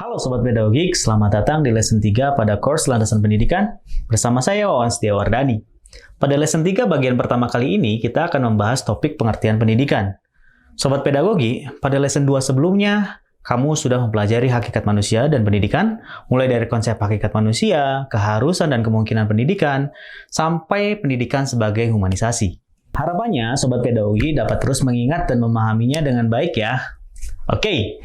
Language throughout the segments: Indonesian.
Halo Sobat Pedagogik, selamat datang di lesson 3 pada course Landasan Pendidikan bersama saya Wawan Setiawardani. Pada lesson 3 bagian pertama kali ini, kita akan membahas topik pengertian pendidikan. Sobat Pedagogi, pada lesson 2 sebelumnya, kamu sudah mempelajari hakikat manusia dan pendidikan, mulai dari konsep hakikat manusia, keharusan dan kemungkinan pendidikan, sampai pendidikan sebagai humanisasi. Harapannya, Sobat Pedagogi dapat terus mengingat dan memahaminya dengan baik ya. Oke.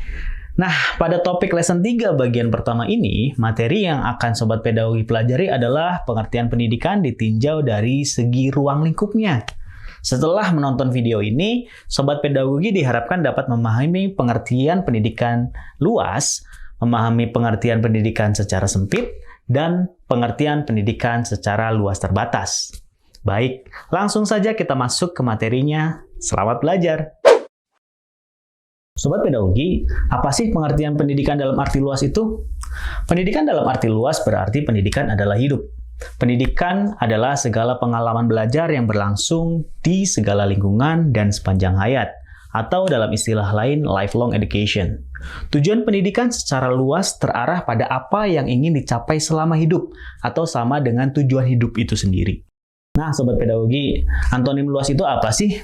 Nah, pada topik lesson 3 bagian pertama ini, materi yang akan Sobat Pedagogi pelajari adalah pengertian pendidikan ditinjau dari segi ruang lingkupnya. Setelah menonton video ini, Sobat Pedagogi diharapkan dapat memahami pengertian pendidikan luas, memahami pengertian pendidikan secara sempit, dan pengertian pendidikan secara luas terbatas. Baik, langsung saja kita masuk ke materinya. Selamat belajar! Sobat Pedagogi, apa sih pengertian pendidikan dalam arti luas itu? Pendidikan dalam arti luas berarti pendidikan adalah hidup. Pendidikan adalah segala pengalaman belajar yang berlangsung di segala lingkungan dan sepanjang hayat, atau dalam istilah lain, lifelong education. Tujuan pendidikan secara luas terarah pada apa yang ingin dicapai selama hidup, atau sama dengan tujuan hidup itu sendiri. Nah, Sobat Pedagogi, antonim luas itu apa sih?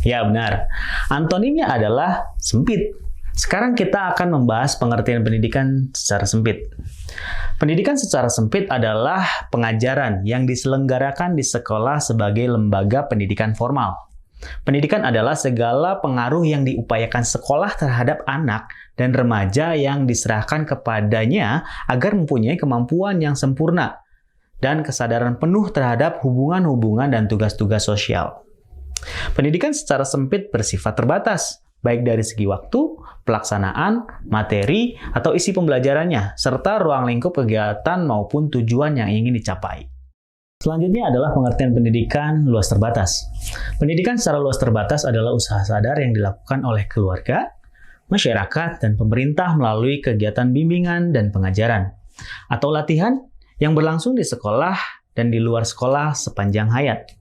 Ya benar, antonimnya adalah sempit. Sekarang kita akan membahas pengertian pendidikan secara sempit. Pendidikan secara sempit adalah pengajaran yang diselenggarakan di sekolah sebagai lembaga pendidikan formal. Pendidikan adalah segala pengaruh yang diupayakan sekolah terhadap anak dan remaja yang diserahkan kepadanya agar mempunyai kemampuan yang sempurna dan kesadaran penuh terhadap hubungan-hubungan dan tugas-tugas sosial. Pendidikan secara sempit bersifat terbatas, baik dari segi waktu, pelaksanaan, materi, atau isi pembelajarannya, serta ruang lingkup kegiatan maupun tujuan yang ingin dicapai. Selanjutnya adalah pengertian pendidikan luas terbatas. Pendidikan secara luas terbatas adalah usaha sadar yang dilakukan oleh keluarga, masyarakat, dan pemerintah melalui kegiatan bimbingan dan pengajaran, atau latihan yang berlangsung di sekolah dan di luar sekolah sepanjang hayat.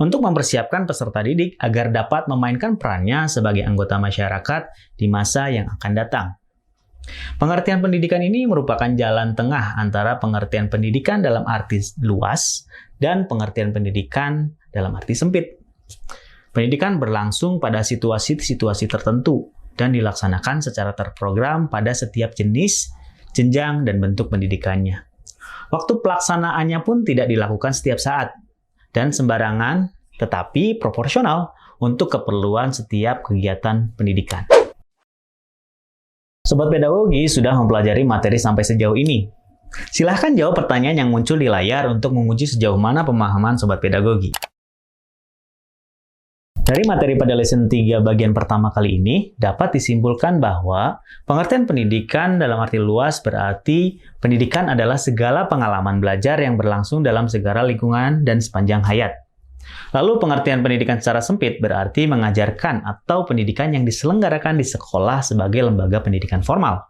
Untuk mempersiapkan peserta didik agar dapat memainkan perannya sebagai anggota masyarakat di masa yang akan datang. Pengertian pendidikan ini merupakan jalan tengah antara pengertian pendidikan dalam arti luas dan pengertian pendidikan dalam arti sempit. Pendidikan berlangsung pada situasi-situasi tertentu dan dilaksanakan secara terprogram pada setiap jenis, jenjang, dan bentuk pendidikannya. Waktu pelaksanaannya pun tidak dilakukan setiap saat dan sembarangan, tetapi proporsional untuk keperluan setiap kegiatan pendidikan. Sobat Pedagogi sudah mempelajari materi sampai sejauh ini. Silahkan jawab pertanyaan yang muncul di layar untuk menguji sejauh mana pemahaman Sobat Pedagogi. Dari materi pada lesson 3 bagian pertama kali ini, dapat disimpulkan bahwa pengertian pendidikan dalam arti luas berarti pendidikan adalah segala pengalaman belajar yang berlangsung dalam segala lingkungan dan sepanjang hayat. Lalu pengertian pendidikan secara sempit berarti mengajarkan atau pendidikan yang diselenggarakan di sekolah sebagai lembaga pendidikan formal.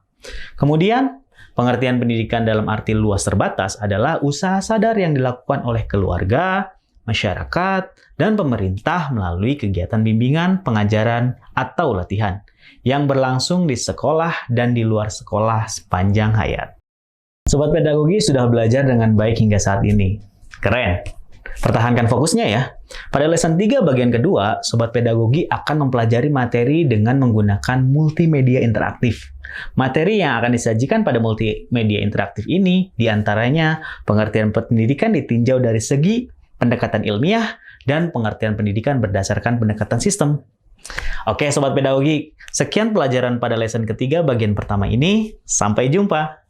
Kemudian, pengertian pendidikan dalam arti luas terbatas adalah usaha sadar yang dilakukan oleh keluarga, masyarakat, dan pemerintah melalui kegiatan bimbingan, pengajaran, atau latihan yang berlangsung di sekolah dan di luar sekolah sepanjang hayat. Sobat Pedagogi sudah belajar dengan baik hingga saat ini. Keren! Pertahankan fokusnya ya. Pada lesson 3 bagian kedua, Sobat Pedagogi akan mempelajari materi dengan menggunakan multimedia interaktif. Materi yang akan disajikan pada multimedia interaktif ini diantaranya pengertian pendidikan ditinjau dari segi pendekatan ilmiah, dan pengertian pendidikan berdasarkan pendekatan sistem. Oke Sobat Pedagogi, sekian pelajaran pada lesson ketiga bagian pertama ini. Sampai jumpa!